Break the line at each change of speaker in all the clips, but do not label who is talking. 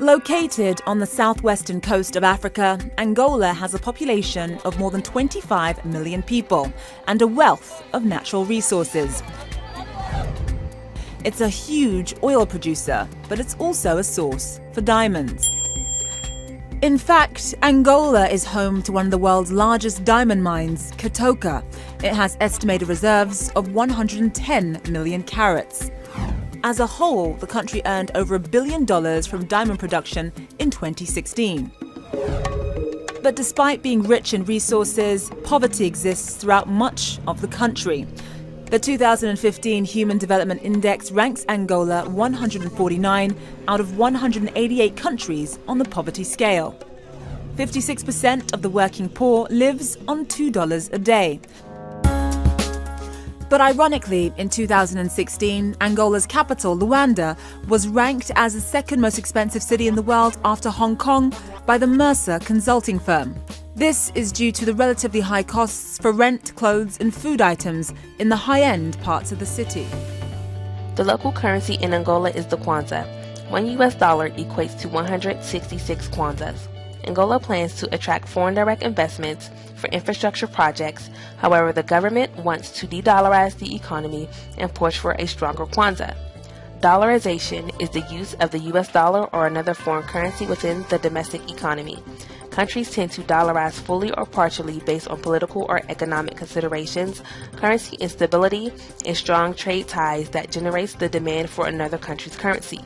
Located on the southwestern coast of Africa, Angola has a population of more than 25 million people and a wealth of natural resources. It's a huge oil producer, but it's also a source for diamonds. In fact, Angola is home to one of the world's largest diamond mines, Katoka. It has estimated reserves of 110 million carats. As a whole, the country earned over $1 billion from diamond production in 2016. But despite being rich in resources, poverty exists throughout much of the country. The 2015 Human Development Index ranks Angola 149 out of 188 countries on the poverty scale. 56% of the working poor lives on $2 a day. But ironically, in 2016, Angola's capital, Luanda, was ranked as the second most expensive city in the world after Hong Kong by the Mercer consulting firm. This is due to the relatively high costs for rent, clothes and food items in the high-end parts of the city.
The local currency in Angola is the kwanza. $1 equates to 166 kwanzas. Angola plans to attract foreign direct investments for infrastructure projects. However, the government wants to de-dollarize the economy and push for a stronger kwanza. Dollarization is the use of the US dollar or another foreign currency within the domestic economy. Countries tend to dollarize fully or partially based on political or economic considerations, currency instability, and strong trade ties that generates the demand for another country's currency.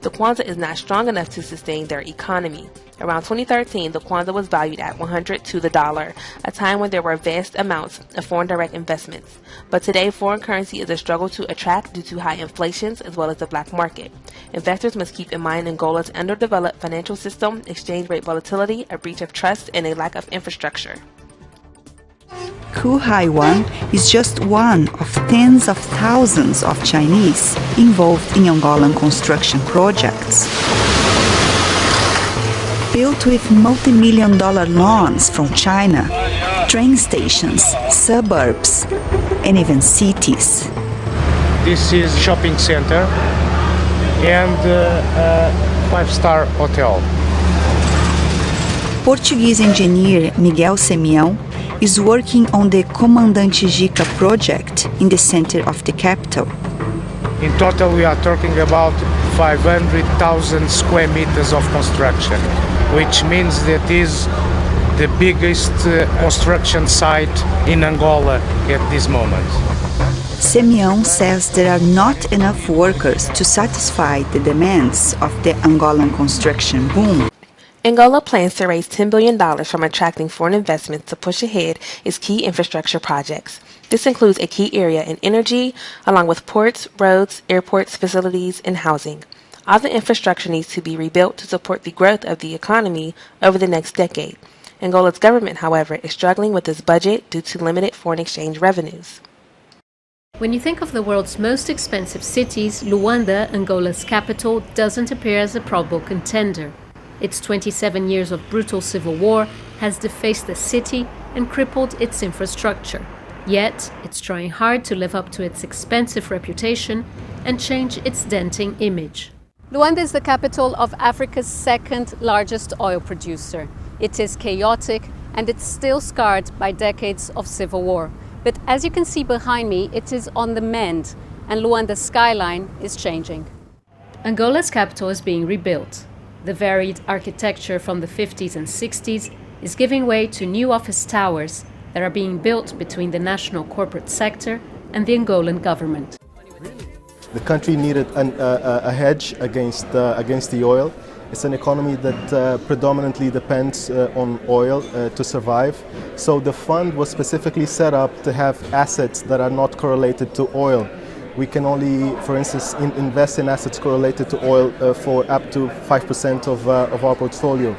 The kwanza is not strong enough to sustain their economy. Around 2013, the kwanza was valued at 100 to the dollar, a time when there were vast amounts of foreign direct investments. But today, foreign currency is a struggle to attract due to high inflations as well as the black market. Investors must keep in mind Angola's underdeveloped financial system, exchange rate volatility, a breach of trust, and a lack of infrastructure.
Kuhaiwan is just one of tens of thousands of Chinese involved in Angolan construction projects. Built with multi-million-dollar loans from China, train stations, suburbs, and even cities.
This is shopping center and a five-star hotel.
Portuguese engineer Miguel Semião is working on the Comandante Jica project in the center of the capital.
In total, we are talking about 500,000 square meters of construction, which means that is the biggest construction site in Angola at this moment.
Semião says there are not enough workers to satisfy the demands of the Angolan construction boom.
Angola plans to raise $10 billion from attracting foreign investments to push ahead its key infrastructure projects. This includes a key area in energy, along with ports, roads, airports, facilities, and housing. All the infrastructure needs to be rebuilt to support the growth of the economy over the next decade. Angola's government, however, is struggling with its budget due to limited foreign exchange revenues.
When you think of the world's most expensive cities, Luanda, Angola's capital, doesn't appear as a probable contender. Its 27 years of brutal civil war has defaced the city and crippled its infrastructure. Yet, it's trying hard to live up to its expensive reputation and change its denting image.
Luanda is the capital of Africa's second largest oil producer. It is chaotic and it's still scarred by decades of civil war. But as you can see behind me, it is on the mend and Luanda's skyline is changing.
Angola's capital is being rebuilt. The varied architecture from the 50s and 60s is giving way to new office towers that are being built between the national corporate sector and the Angolan government.
The country needed a hedge against the oil. It's an economy that predominantly depends on oil to survive. So the fund was specifically set up to have assets that are not correlated to oil. We can only, for instance, invest in assets correlated to oil for up to 5% of our portfolio.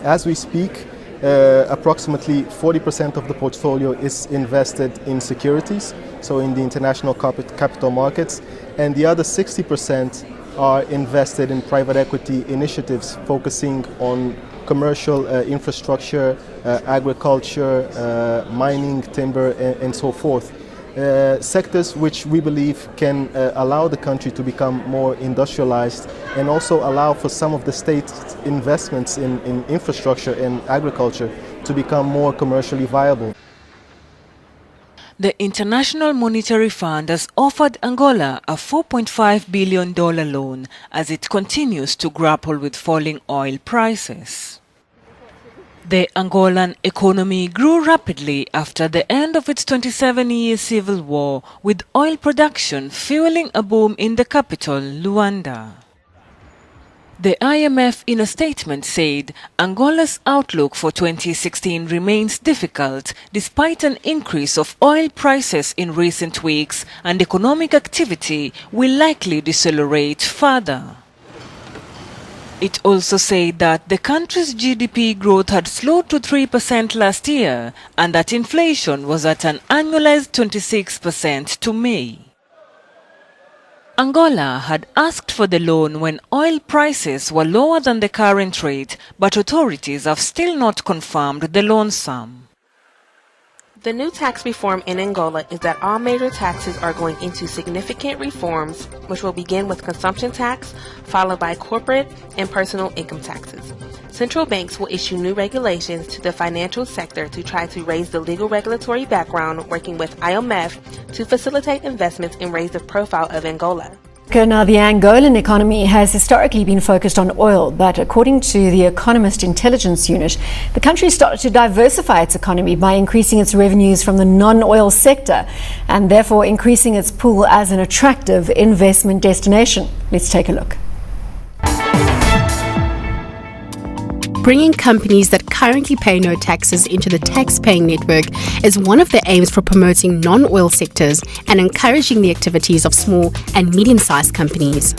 As we speak, approximately 40% of the portfolio is invested in securities, so in the international capital markets, and the other 60% are invested in private equity initiatives focusing on commercial infrastructure, agriculture, mining, timber, and so forth. sectors which we believe can allow the country to become more industrialized and also allow for some of the state's investments in infrastructure and agriculture to become more commercially viable.
The International Monetary Fund has offered Angola a $4.5 billion loan as it continues to grapple with falling oil prices. The Angolan economy grew rapidly after the end of its 27-year civil war, with oil production fueling a boom in the capital, Luanda. The IMF in a statement said Angola's outlook for 2016 remains difficult despite an increase of oil prices in recent weeks, and economic activity will likely decelerate further. It also said that the country's GDP growth had slowed to 3% last year and that inflation was at an annualized 26% to May. Angola had asked for the loan when oil prices were lower than the current rate, but authorities have still not confirmed the loan sum.
The new tax reform in Angola is that all major taxes are going into significant reforms, which will begin with consumption tax, followed by corporate and personal income taxes. Central banks will issue new regulations to the financial sector to try to raise the legal regulatory background, working with IMF to facilitate investments and raise the profile of Angola.
Now, the Angolan economy has historically been focused on oil, but according to the Economist Intelligence Unit, the country started to diversify its economy by increasing its revenues from the non-oil sector and therefore increasing its pool as an attractive investment destination. Let's take a look.
Bringing companies that currently pay no taxes into the tax-paying network is one of the aims for promoting non-oil sectors and encouraging the activities of small and medium-sized companies.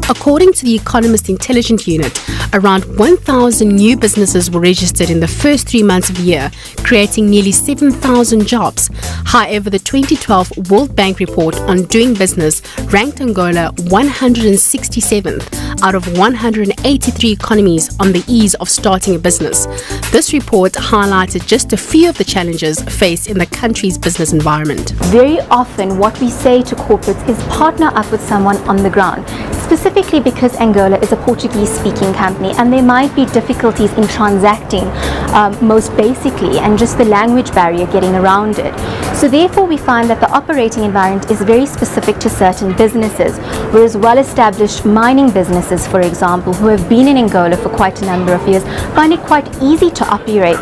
According to the Economist Intelligence Unit, around 1,000 new businesses were registered in the first 3 months of the year, creating nearly 7,000 jobs. However, the 2012 World Bank report on doing business ranked Angola 167th out of 183 economies on the ease of starting a business. This report highlighted just a few of the challenges faced in the country's business environment.
Very often what we say to corporates is partner up with someone on the ground, specifically because Angola is a Portuguese-speaking company and there might be difficulties in transacting most basically, and just the language barrier getting around it. So therefore we find that the operating environment is very specific to certain businesses, whereas well-established mining businesses, for example, who have been in Angola for quite a number of years, find it quite easy to operate.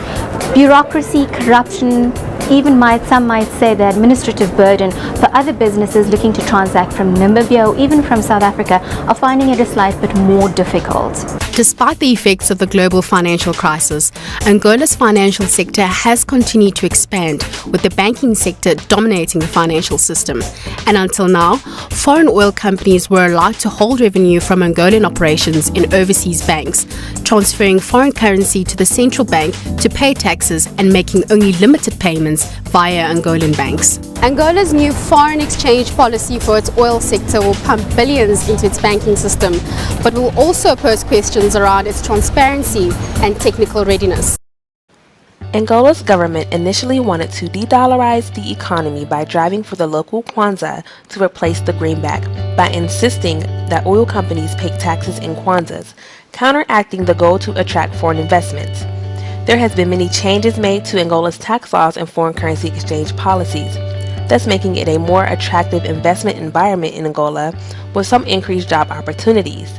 Bureaucracy, corruption, even some might say the administrative burden for other businesses looking to transact from Namibia or even from South Africa are finding it a slight bit more difficult.
Despite the effects of the global financial crisis, Angola's financial sector has continued to expand, with the banking sector dominating the financial system. And until now, foreign oil companies were allowed to hold revenue from Angolan operations in overseas banks, transferring foreign currency to the central bank to pay taxes and making only limited payments via Angolan banks.
Angola's new foreign exchange policy for its oil sector will pump billions into its banking system, but will also pose questions around its transparency and technical readiness.
Angola's government initially wanted to de-dollarize the economy by driving for the local kwanza to replace the greenback, by insisting that oil companies pay taxes in kwanzas, counteracting the goal to attract foreign investments. There has been many changes made to Angola's tax laws and foreign currency exchange policies, thus making it a more attractive investment environment in Angola with some increased job opportunities.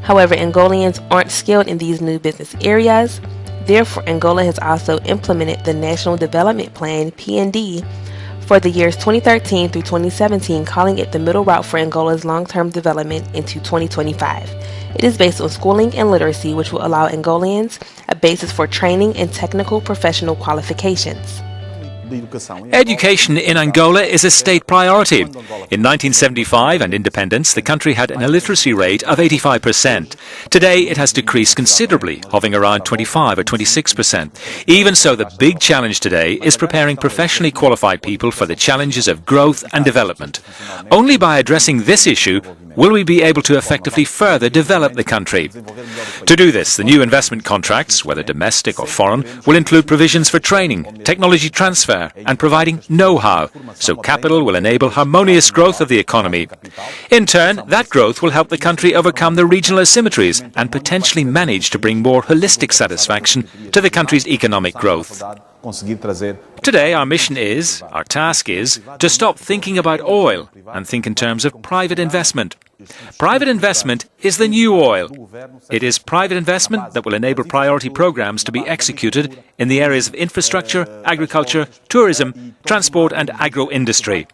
However, Angolians aren't skilled in these new business areas. Therefore, Angola has also implemented the National Development Plan, PND, for the years 2013 through 2017, calling it the middle route for Angola's long-term development into 2025. It is based on schooling and literacy, which will allow Angolians a basis for training and technical professional qualifications.
Education in Angola is a state priority. In 1975 and independence, the country had an illiteracy rate of 85%. Today, it has decreased considerably, hovering around 25 or 26%. Even so, the big challenge today is preparing professionally qualified people for the challenges of growth and development. Only by addressing this issue will we be able to effectively further develop the country? To do this, the new investment contracts, whether domestic or foreign, will include provisions for training, technology transfer and providing know-how, so capital will enable harmonious growth of the economy. In turn, that growth will help the country overcome the regional asymmetries and potentially manage to bring more holistic satisfaction to the country's economic growth. Today, our task is, to stop thinking about oil and think in terms of private investment. Private investment is the new oil. It is private investment that will enable priority programs to be executed in the areas of infrastructure, agriculture, tourism, transport and agro-industry.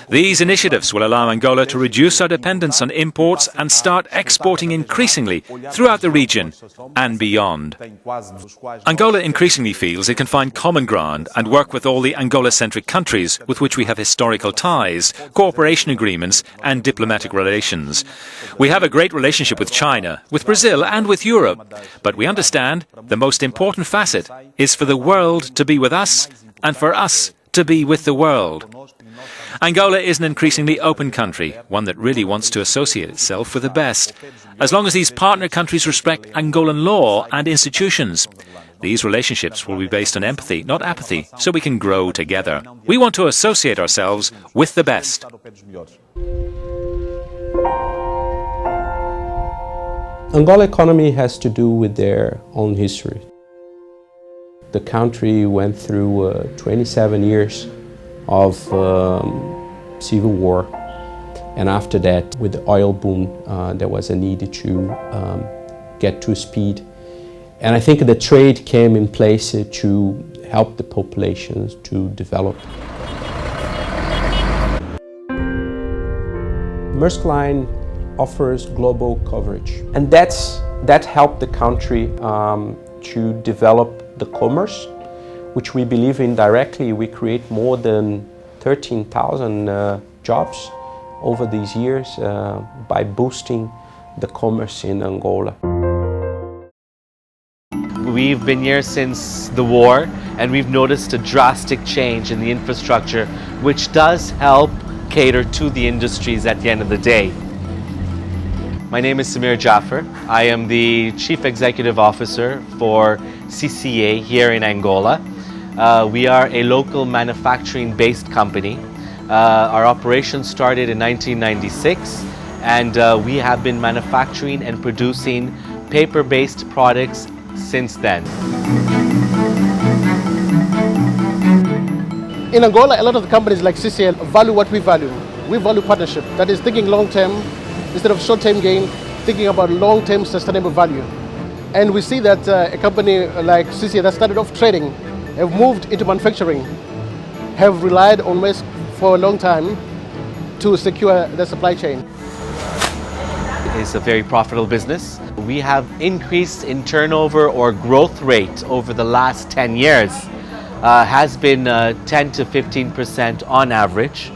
These initiatives will allow Angola to reduce our dependence on imports and start exporting increasingly throughout the region and beyond. Angola increasingly feels it can find common ground and work with all the Angola-centric countries with which we have historical ties, cooperation agreements and diplomatic relations. We have a great relationship with China, with Brazil and with Europe, but we understand the most important facet is for the world to be with us and for us to be with the world. Angola is an increasingly open country, one that really wants to associate itself with the best, as long as these partner countries respect Angolan law and institutions. These relationships will be based on empathy, not apathy, so we can grow together. We want to associate ourselves with the best.
Angola economy has to do with their own history. The country went through 27 years of civil war, and after that, with the oil boom, there was a need to get to speed. And I think the trade came in place to help the populations to develop. Maersk Line offers global coverage, and that helped the country to develop the commerce, which we believe indirectly we create more than 13,000 jobs over these years by boosting the commerce in Angola.
We've been here since the war, and we've noticed a drastic change in the infrastructure, which does help cater to the industries at the end of the day. My name is Samir Jaffer. I am the Chief Executive Officer for CCA here in Angola. We are a local manufacturing-based company. Our operation started in 1996, and we have been manufacturing and producing paper-based products since then.
In Angola, a lot of the companies like CCL value what we value. We value partnership, that is thinking long-term, instead of short-term gain, thinking about long-term sustainable value. And we see that a company like CCA that started off trading have moved into manufacturing, have relied on Maersk for a long time to secure the supply chain.
It's a very profitable business. We have increased in turnover or growth rate over the last 10 years. Has been 10 to 15% on average.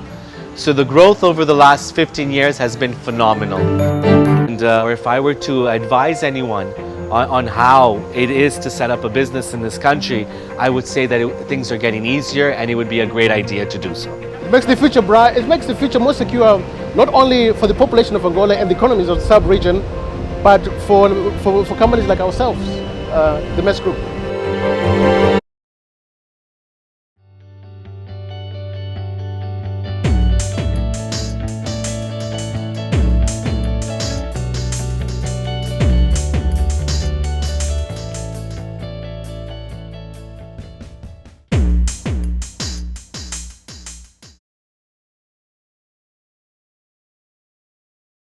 So the growth over the last 15 years has been phenomenal. And if I were to advise anyone on how it is to set up a business in this country, I would say that things are getting easier, and it would be a great idea to do so.
It makes the future bright, it makes the future more secure, not only for the population of Angola and the economies of the sub-region, but for companies like ourselves, the Maersk Group.